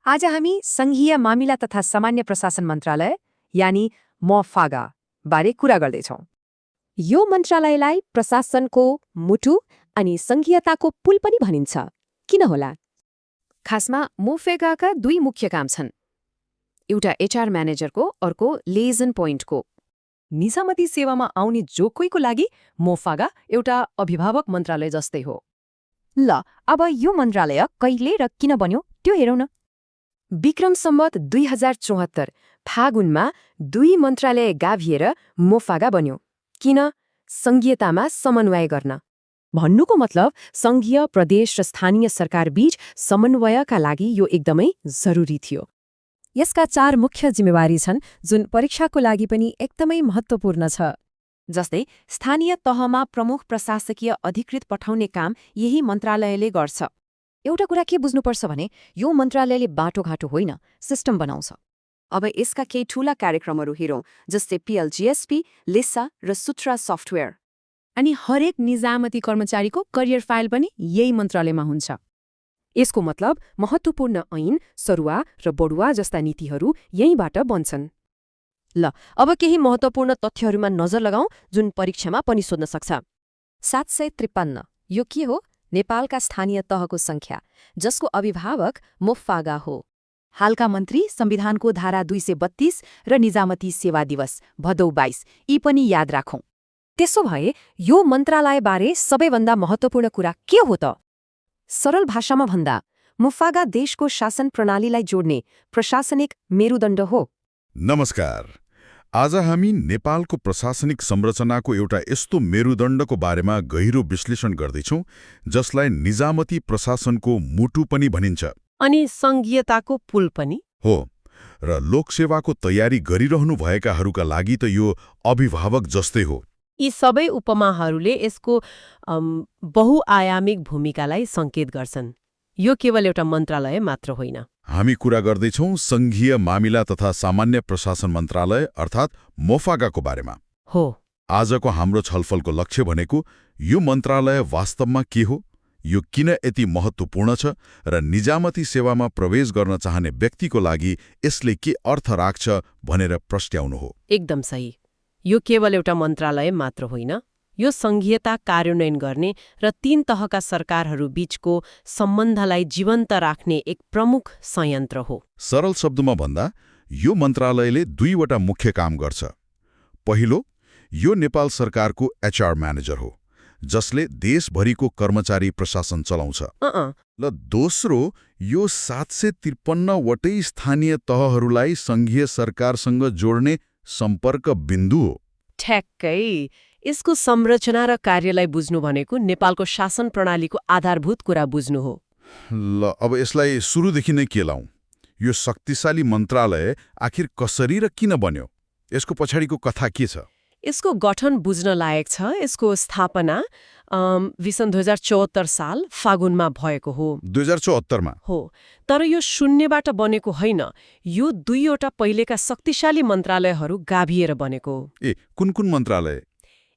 आज हामी सङ्घीय मामिला तथा सामान्य प्रशासन मन्त्रालय यानी मफागा बारे कुरा गर्दैछौँ। यो मन्त्रालयलाई प्रशासनको मुटु अनि सङ्घीयताको पुल पनि भनिन्छ। किन होला? खासमा मोफेगाका दुई मुख्य काम छन्, एउटा एचआर म्यानेजरको, अर्को लेजन पोइन्टको। निजामती सेवामा आउने जो कोहीको लागि मोफागा एउटा अभिभावक मन्त्रालय जस्तै हो। ल, अब यो मन्त्रालय कहिले र किन बन्यो त्यो हेरौँ न। विक्रम सम्वत 2074 फागुनमा दुई मन्त्रालय गाभिएर मोफागा बन्यो। किन? सङ्घीयतामा समन्वय गर्न। भन्नुको मतलब सङ्घीय, प्रदेश र स्थानीय सरकार बीच समन्वयका लागि यो एकदमै जरुरी थियो। यसका 4 मुख्य जिम्मेवारी छन् जुन परीक्षाको लागि पनि एकदमै महत्त्वपूर्ण छ। जस्तै स्थानीय तहमा प्रमुख प्रशासकीय अधिकृत पठाउने काम यही मन्त्रालयले गर्छ। एउटा कुरा के बुझ्नुपर्छ भने यो मन्त्रालयले बाटोघाटो होइन, सिस्टम बनाउँछ। अब यसका केही ठूला कार्यक्रमहरू हेरौँ, जस्तै PLGSP, लिसा र सुत्रा सफ्टवेयर। अनि हरेक निजामती कर्मचारीको करियर फाइल पनि यही मन्त्रालयमा हुन्छ। यसको मतलब महत्त्वपूर्ण ऐन, सरुवा र बढुवा जस्ता नीतिहरू यहीँबाट बन्छन्। ल, अब केही महत्त्वपूर्ण तथ्यहरूमा नजर लगाउँ जुन परीक्षामा पनि सोध्न सक्छ। 753 यो के हो? नेपालका स्थानीय तहको सङ्ख्या, जसको अभिभावक मोफागा हो। हालका मन्त्री, संविधानको धारा 232 र निजामती सेवा दिवस भदौ 22 यी पनि याद राखौं। त्यसो भए यो मन्त्रालयबारे सबैभन्दा महत्त्वपूर्ण कुरा के हो त? सरल भाषामा भन्दा मोफागा देशको शासन प्रणालीलाई जोड्ने प्रशासनिक मेरुदण्ड हो। नमस्कार, आज हामी नेपालको प्रशासनिक संरचनाको एउटा यस्तो मेरुदण्डको बारेमा गहिरो विश्लेषण गर्दैछौँ जसलाई निजामती प्रशासनको मुटु पनि भनिन्छ अनि सङ्घीयताको पुल पनि हो। र लोकसेवाको तयारी गरिरहनु भएकाहरूका लागि त यो अभिभावक जस्तै हो। यी सबै उपमाहरूले यसको बहुआयामिक भूमिकालाई सङ्केत गर्छन्। यो केवल एउटा मन्त्रालय मात्र होइन। हामी कुरा गर्दैछौँ सङ्घीय मामिला तथा सामान्य प्रशासन मन्त्रालय अर्थात् मोफागाको बारेमा हो। आजको हाम्रो छलफलको लक्ष्य भनेको यो मन्त्रालय वास्तवमा के हो, यो किन यति महत्त्वपूर्ण छ र निजामती सेवामा प्रवेश गर्न चाहने व्यक्तिको लागि यसले के अर्थ राख्छ भनेर प्रस्ट्याउनु हो। एकदम सही। यो केवल एउटा मन्त्रालय मात्र होइन, यो सङ्घीयता कार्यान्वयन गर्ने र 3 तहका सरकारहरू बीचको सम्बन्धलाई जीवन्त राख्ने एक प्रमुख संयन्त्र हो। सरल शब्दमा भन्दा यो मन्त्रालयले 2 वटा मुख्य काम गर्छ। पहिलो, यो नेपाल सरकारको एचआर म्यानेजर हो जसले देशभरिको कर्मचारी प्रशासन चलाउँछ। र दोस्रो, यो 753 वटै स्थानीय तहहरूलाई सङ्घीय सरकारसँग जोड्ने सम्पर्क बिन्दु हो। ठ्याक्कै। यसको संरचना र कार्यलाई बुझ्नु भनेको नेपालको शासन प्रणालीको आधारभूत कुरा बुझ्नु हो। ल, अब यसलाई सुरुदेखि नै के लाउँ? यो शक्तिशाली मन्त्रालय आखिर कसरी र किन बन्यो? यसको पछाडिको कथा के छ? यसको गठन बुझ्न लायक छ। यसको स्थापना सन् 2074 साल फागुनमा भएको हो। 2074 मा हो। तर यो शून्यबाट बनेको होइन। यो 2वटा पहिलेका शक्तिशाली मन्त्रालयहरू गाभिएर बनेको। कुन कुन मन्त्रालय?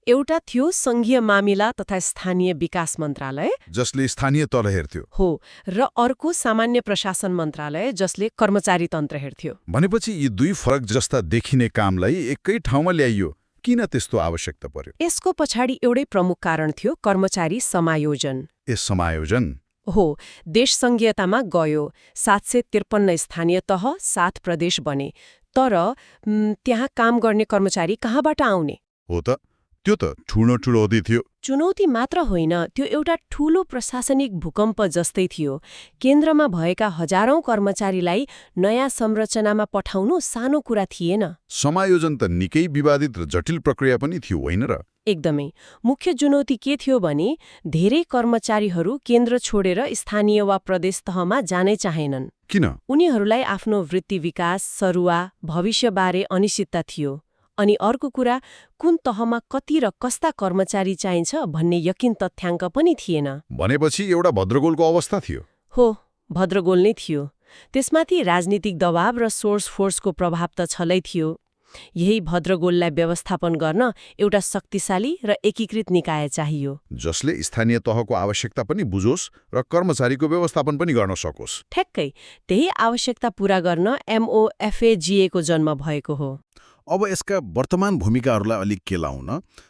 एउटा थियो सङ्घीय मामिला तथा स्थानीय विकास मन्त्रालय, जसले स्थानीय तल हेर्थ्यो हो, र अर्को सामान्य प्रशासन मन्त्रालय जसले कर्मचारी तन्त्र हेर्थ्यो। भनेपछि यी 2 फरक जस्ता देखिने कामलाई एकै ठाउँमा ल्याइयो। किन त्यस्तो आवश्यकता पर्यो? यसको पछाडि एउटै प्रमुख कारण थियो, कर्मचारी समायोजन। समायोजन हो। देश सङ्घीयतामा गयो। 753 स्थानीय तह, 7 प्रदेश बने। तर त्यहाँ काम गर्ने कर्मचारी कहाँबाट आउने? हो त, त्यो त ठुलो चुनौती थियो। चुनौती मात्र होइन, त्यो एउटा ठूलो प्रशासनिक भूकम्प जस्तै थियो। केन्द्रमा भएका हजारौं कर्मचारीलाई नयाँ संरचनामा पठाउनु सानो कुरा थिएन। समायोजन त निकै विवादित र जटिल प्रक्रिया पनि थियो, होइन र? एकदमै। मुख्य चुनौती के थियो भने धेरै कर्मचारीहरू केन्द्र छोडेर स्थानीय वा प्रदेश तहमा जानै चाहेनन्। किन? उनीहरूलाई आफ्नो वृत्ति विकास, सरुवा, भविष्यबारे अनिश्चितता थियो। अनि अर्को कुरा, कुन तहमा कति र कस्ता कर्मचारी चाहिन्छ भन्ने यकिन तथ्याङ्क पनि थिएन। भनेपछि एउटा भद्रगोलको अवस्था थियो। हो, भद्रगोल नै थियो। त्यसमाथि राजनीतिक दबाव र सोर्स फोर्सको प्रभाव त छलै थियो। यही भद्रगोललाई व्यवस्थापन गर्न एउटा शक्तिशाली र एकीकृत निकाय चाहियो। जसले स्थानीय तहको आवश्यकता पनि बुझोस् र कर्मचारीको व्यवस्थापन पनि गर्न सकोस्। ठ्याक्कै त्यही आवश्यकता पूरा गर्न MOFAGA को जन्म भएको हो। अब यसका वर्तमान भूमिकाहरूलाई अलिक केलाउन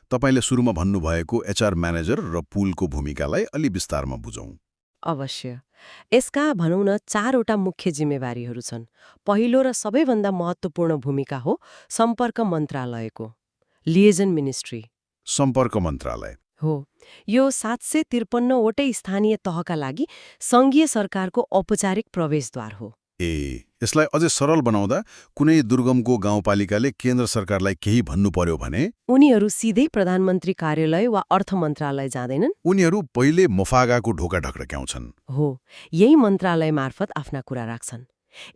तपाईँले सुरुमा भन्नुभएको एचआर म्यानेजर र पुलको भूमिकालाई अलि विस्तारमा बुझौँ। अवश्य। यसका भनौँ न 4वटा मुख्य जिम्मेवारीहरू छन्। पहिलो र सबैभन्दा महत्त्वपूर्ण भूमिका हो सम्पर्क मन्त्रालयको, लिएजन मिनिस्ट्री। सम्पर्क मन्त्रालय हो, यो 753 वटै स्थानीय तहका लागि सङ्घीय सरकारको औपचारिक प्रवेशद्वार हो। यसलाई अझै सरल बनाउँदा कुनै दुर्गमको गाउँपालिकाले केन्द्र सरकारलाई केही भन्नु पर्यो भने उनीहरू सिधै प्रधानमन्त्री कार्यालय वा अर्थ मन्त्रालय जाँदैनन्। उनीहरू पहिले मोफागाको ढोका ढकढक्याउँछन्। हो, यही मन्त्रालय मार्फत आफ्ना कुरा राख्छन्।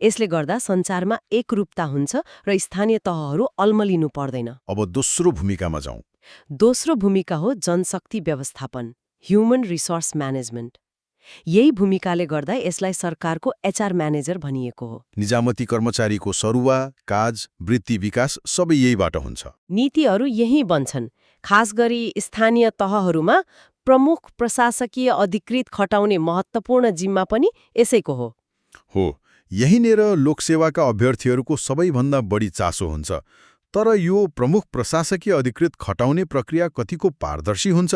यसले गर्दा सञ्चारमा एकरूपता हुन्छ र स्थानीय तहहरू अल्मलिनु पर्दैन। अब दोस्रो भूमिकामा जाउँ। दोस्रो भूमिका हो जनशक्ति व्यवस्थापन, ह्युमन रिसोर्स म्यानेजमेन्ट। यही भूमिकाले गर्दा यसलाई सरकारको एचआर म्यानेजर भनिएको हो। निजामती कर्मचारीको सरुवा, काज, वृत्ति विकास सबै यहीबाट हुन्छ। नीतिहरू यही बन्छन्। खास गरी स्थानीय तहहरूमा प्रमुख प्रशासकीय अधिकृत खटाउने महत्त्वपूर्ण जिम्मा पनि यसैको हो। हो, यहीँनिर लोकसेवाका अभ्यर्थीहरूको सबैभन्दा बढी चासो हुन्छ। तर यो प्रमुख प्रशासकीय अधिकृत खटाउने प्रक्रिया कतिको पारदर्शी हुन्छ?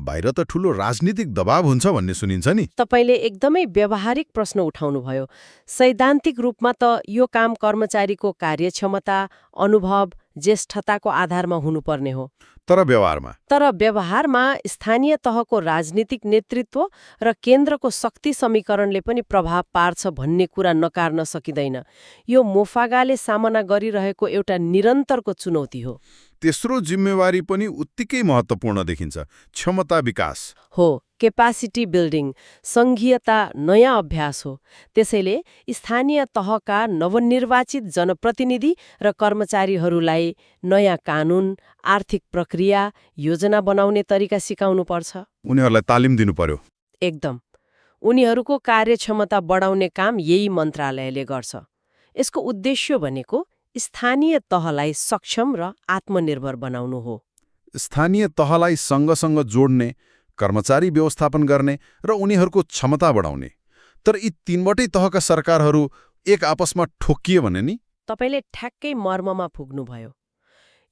बाहिर त ठूलो राजनीतिक दबाव हुन्छ भन्ने सुनिन्छ नि। तपाईले एकदमै व्यावहारिक प्रश्न उठाउनुभयो। सैद्धान्तिक रूपमा त यो काम कर्मचारीको कार्यक्षमता, अनुभव, ज्येष्ठताको आधारमा हुनुपर्ने हो। तर व्यवहारमा स्थानीय तहको राजनीतिक नेतृत्व र केन्द्रको शक्ति समीकरणले पनि प्रभाव पार्छ भन्ने कुरा नकार्न सकिँदैन। यो मोफागाले सामना गरिरहेको एउटा निरन्तरको चुनौती हो। तेस्रो जिम्मेवारी पनि उत्तिकै महत्त्वपूर्ण देखिन्छ, क्षमता विकास हो। केपासिटी बिल्डिङ, सङ्घीयता नयाँ अभ्यास हो। त्यसैले स्थानीय तहका नवनिर्वाचित जनप्रतिनिधि र कर्मचारीहरूलाई नयाँ कानुन, आर्थिक प्रक्रिया, योजना बनाउने तरिका सिकाउनुपर्छ। उनीहरूलाई तालिम दिनु पर्यो। एकदम। उनीहरूको कार्यक्षमता बढाउने काम यही मन्त्रालयले गर्छ। यसको उद्देश्य भनेको स्थानीय तहलाई सक्षम र आत्मनिर्भर बनाउनु हो। स्थानीय तहलाई सँगसँग जोड्ने, कर्मचारी व्यवस्थापन गर्ने र उनीहरूको क्षमता बढाउने। तर यी तीनवटै तहका सरकारहरू एक आपसमा ठोकिए भने नि? तपाईले ठ्याक्कै मर्ममा पुग्नुभयो।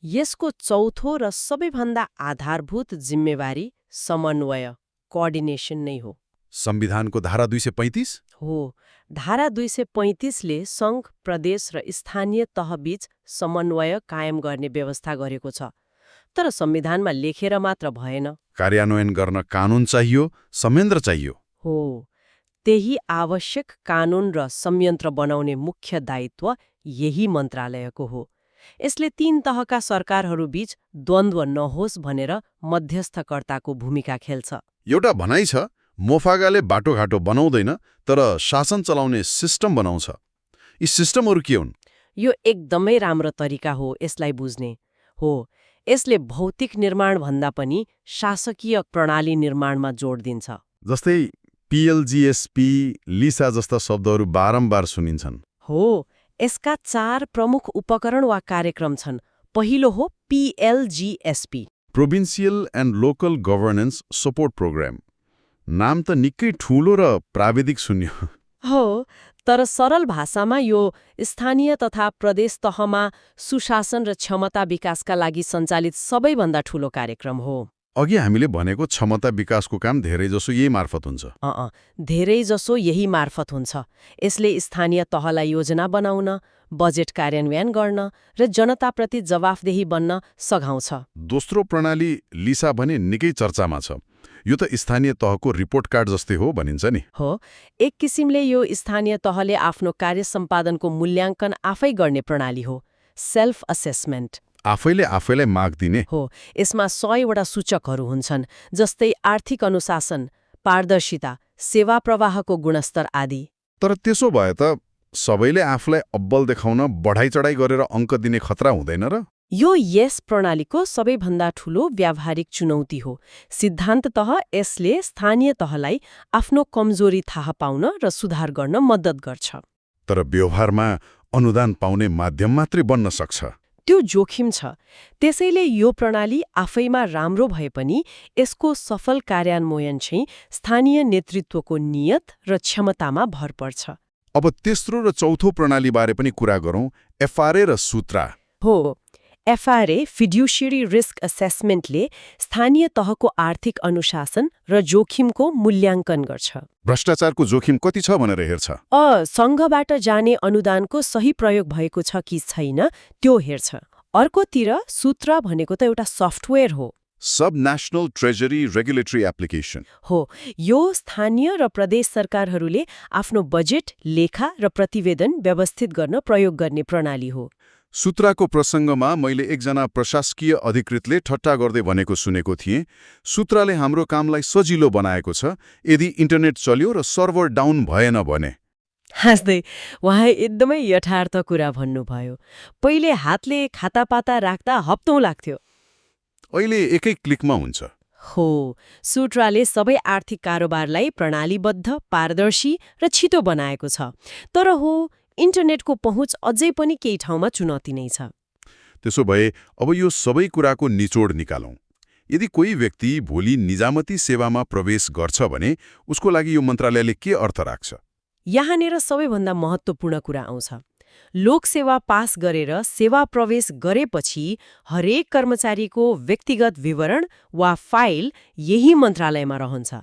यसको चौथो र सबैभन्दा आधारभूत जिम्मेवारी समन्वय, कोअर्डिनेसन नै हो। संविधानको धारा 235? हो, धारा 235 ले सङ्घ, प्रदेश र स्थानीय तहबीच समन्वय कायम गर्ने व्यवस्था गरेको छ। तर संविधानमा लेखेर मात्र भएन। कार्यान्वयन गर्न कानून चाहियो, संयन्त्र चाहियो। हो, त्यही आवश्यक कानून र संयन्त्र बनाउने मुख्य दायित्व यही मन्त्रालयको हो। यसले तीन तहका सरकारहरूबीच द्वन्द्व नहोस् भनेर मध्यस्थकर्ताको भूमिका खेल्छ। एउटा भनाइ छ, मोफागाले बाटोघाटो बनाउँदैन तर शासन चलाउने सिस्टम बनाउँछ। यी सिस्टमहरू के हुन्? यो एकदमै राम्रो तरिका हो यसलाई बुझ्ने। हो, यसले भौतिक निर्माण भन्दा पनि शासकीय प्रणाली निर्माणमा जोड दिन्छ। जस्तै PLGSP, लिसा जस्ता शब्दहरू बारम्बार सुनिन्छन्। हो, यसका 4 प्रमुख उपकरण वा कार्यक्रम छन्। पहिलो हो PLGSP, provincial and local governance support programme. नाम त निकै ठूलो र प्राविधिक सुन्यो। हो, तर सरल भाषामा यो स्थानीय तथा प्रदेश तहमा सुशासन र क्षमता विकासका लागि सञ्चालित सबैभन्दा ठूलो कार्यक्रम हो। अघि हामीले भनेको क्षमता विकासको काम धेरैजसो यही मार्फत हुन्छ। धेरैजसो यही मार्फत हुन्छ। यसले स्थानीय तहलाई योजना बनाउन, बजेट कार्यान्वयन गर्न र जनताप्रति जवाफदेही बन्न सघाउँछ। दोस्रो प्रणाली लिसा भने निकै चर्चामा छ। यो त स्थानीय तहको रिपोर्ट कार्ड जस्तै हो भनिन्छ नि। हो, एक किसिमले यो स्थानीय तहले आफ्नो कार्य सम्पादनको मूल्याङ्कन आफै गर्ने प्रणाली हो। Self assessment. आफैले आफैलाई माग दिने हो। यसमा 100 वटा सूचकहरू हुन्छन्, जस्तै आर्थिक अनुशासन, पारदर्शिता, सेवा प्रवाहको गुणस्तर आदि। तर त्यसो भए त सबैले आफूलाई अब्बल देखाउन बढाइ चढाइ गरेर अङ्क दिने खतरा हुँदैन र? यो यस प्रणालीको सबैभन्दा ठूलो व्यावहारिक चुनौती हो। सिद्धान्ततः यसले स्थानीय तहलाई आफ्नो कमजोरी थाहा पाउन र सुधार गर्न मद्दत गर्छ। तर व्यवहारमा अनुदान पाउने माध्यम मात्रै बन्न सक्छ। त्यो जोखिम छ। त्यसैले यो प्रणाली आफैमा राम्रो भए पनि यसको सफल कार्यान्वयन चाहिँ स्थानीय नेतृत्वको नियत र क्षमतामा भर पर्छ। अब तेस्रो र चौथो प्रणालीबारे पनि कुरा गरौँ, एफआरए र सूत्रा। हो, एफआरए फिड्युशियरी रिस्क असेसमेन्टले स्थानीय तहको आर्थिक अनुशासन र जोखिमको मूल्याङ्कन गर्छ। भ्रष्टाचारको जोखिम कति छ भनेर हेर्छ। सङ्घबाट जाने अनुदानको सही प्रयोग भएको छ कि छैन त्यो हेर्छ। अर्कोतिर सूत्र भनेको त एउटा सफ्टवेयर हो। सब नेशनल ट्रेजरी रेगुलेटरी एप्लिकेसन हो, यो स्थानीय र प्रदेश सरकारहरूले आफ्नो बजेट, लेखा र प्रतिवेदन व्यवस्थित गर्न प्रयोग गर्ने प्रणाली हो। सूत्राको प्रसङ्गमा मैले एकजना प्रशासकीय अधिकृतले ठट्टा गर्दै भनेको सुनेको थिएँ, सूत्राले हाम्रो कामलाई सजिलो बनाएको छ यदि इन्टरनेट चल्यो र सर्भर डाउन भएन भने। हाँस्दै उहाँ एकदमै यथार्थ कुरा भन्नुभयो। पहिले हातले खातापाता राख्दा हप्तौँ लाग्थ्यो, अहिले एकै क्लिकमा हुन्छ। हो, सूत्राले सबै आर्थिक कारोबारलाई प्रणालीबद्ध, पारदर्शी र छिटो बनाएको छ। तर हो, इन्टरनेटको पहुँच अझै पनि केही ठाउँमा चुनौती नै छ। त्यसो भए अब यो सबै कुराको निचोड निकालौँ। यदि कोही व्यक्ति भोलि निजामती सेवामा प्रवेश गर्छ भने उसको लागि यो मन्त्रालयले के अर्थ राख्छ? यहाँनिर सबैभन्दा महत्त्वपूर्ण कुरा आउँछ। लोकसेवा पास गरेर सेवा प्रवेश गरेपछि हरेक कर्मचारीको व्यक्तिगत विवरण वा फाइल यही मन्त्रालयमा रहन्छ।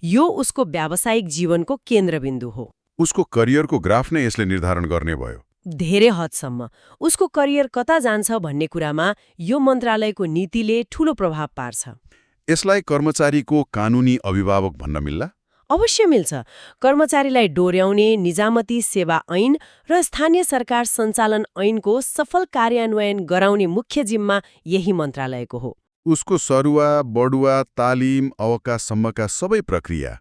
यो उसको व्यावसायिक जीवनको केन्द्रबिन्दु हो। उसको करियरको ग्राफ नै यसले निर्धारण गर्ने भयो। धेरै हदसम्म उसको करियर कता जान्छ भन्ने कुरामा यो मन्त्रालयको नीतिले ठूलो प्रभाव पार्छ। यसलाई कर्मचारीको कानुनी अभिभावक भन्न मिल्ला? अवश्य मिल्छ। कर्मचारीलाई डोर्याउने निजामती सेवा ऐन र स्थानीय सरकार सञ्चालन ऐनको सफल कार्यान्वयन गराउने मुख्य जिम्मा यही मन्त्रालयको हो। उसको सरुवा, बढुवा, तालिम, अवकाशसम्मका सबै प्रक्रिया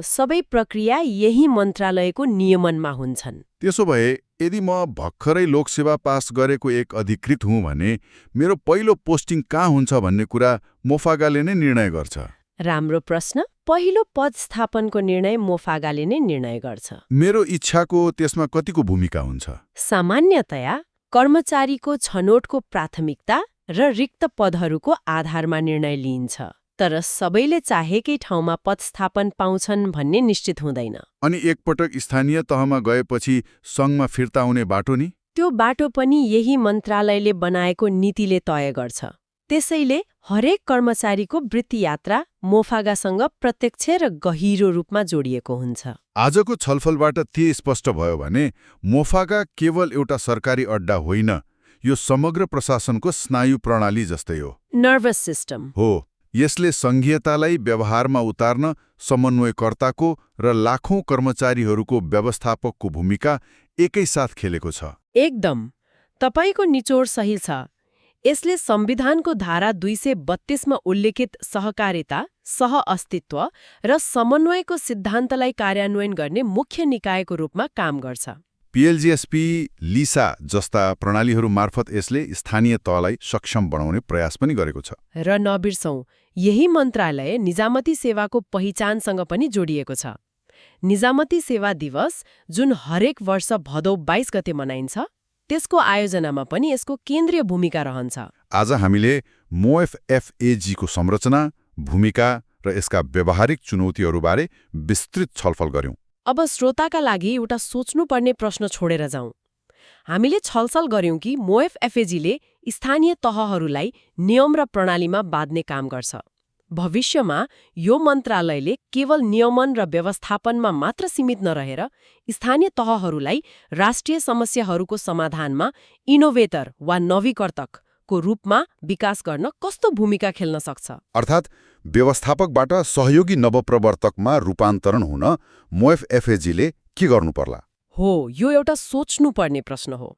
सबै प्रक्रिया यही मन्त्रालयको नियमनमा हुन्छन्। त्यसो भए यदि म भर्खरै लोकसेवा पास गरेको एक अधिकृत हुँ भने मेरो पहिलो पोस्टिङ कहाँ हुन्छ भन्ने कुरा मोफागाले नै निर्णय गर्छ। राम्रो प्रश्न। पहिलो पद स्थापनको निर्णय मोफागाले नै निर्णय गर्छ। मेरो इच्छाको त्यसमा कतिको भूमिका हुन्छ? सामान्यतया कर्मचारीको छनौटको प्राथमिकता र रिक्त पदहरूको आधारमा निर्णय लिइन्छ। तर सबैले चाहेकै ठाउँमा पदस्थापन पाउँछन् भन्ने निश्चित हुँदैन। अनि एकपटक स्थानीय तहमा गएपछि सङ्घमा फिर्ता आउने बाटो नि? त्यो बाटो पनि यही मन्त्रालयले बनाएको नीतिले तय गर्छ। त्यसैले हरेक कर्मचारीको वृत्ति यात्रा मोफागासँग प्रत्यक्ष र गहिरो रूपमा जोडिएको हुन्छ। आजको छलफलबाट के स्पष्ट भयो भने मोफागा केवल एउटा सरकारी अड्डा होइन, यो समग्र प्रशासनको स्नायु प्रणाली जस्तै हो। नर्भस सिस्टम हो। यसले सङ्घीयतालाई व्यवहारमा उतार्न समन्वयकर्ताको र लाखौं कर्मचारीहरूको व्यवस्थापकको भूमिका एकैसाथ खेलेको छ। एकदम। तपाईको निचोड सही छ। यसले संविधानको धारा 232 मा उल्लेखित सहकारिता, सह-अस्तित्व र समन्वयको सिद्धान्तलाई कार्यान्वयन गर्ने मुख्य निकायको रूपमा काम गर्छ। पीएलजीएसपी, लिसा जस्ता प्रणालीहरू मार्फत यसले स्थानीय तहलाई सक्षम बनाउने प्रयास पनि गरेको छ। र नबिर्सौं, यही मन्त्रालय निजामती सेवाको पहिचानसँग पनि जोडिएको छ। निजामती सेवा दिवस जुन हरेक वर्ष भदौ 22 गते मनाइन्छ, त्यसको आयोजनामा पनि यसको केन्द्रीय भूमिका रहन्छ। आज हामीले मोएफएफएजीको संरचना, भूमिका र यसका व्यावहारिक चुनौतीहरूबारे विस्तृत छलफल गर्यौं। अब श्रोताका लागि एउटा सोच्नुपर्ने प्रश्न छोडेर जाउँ। हामीले छलफल गर्यौं कि मोएफएफएजीले स्थानीय तहहरूलाई नियम र प्रणालीमा बाँध्ने काम गर्छ। भविष्यमा यो मन्त्रालयले केवल नियमन र व्यवस्थापनमा मात्र सीमित नरहेर स्थानीय तहहरूलाई राष्ट्रिय समस्याहरूको समाधानमा इनोभेटर वा नवीकर्तकको रूपमा विकास गर्न कस्तो भूमिका खेल्न सक्छ? अर्थात् व्यवस्थापकबाट सहयोगी नवप्रवर्तकमा रूपान्तरण हुन मोएफएफएजीले के गर्नुपर्ला? हो, यो एउटा सोच्नुपर्ने प्रश्न हो।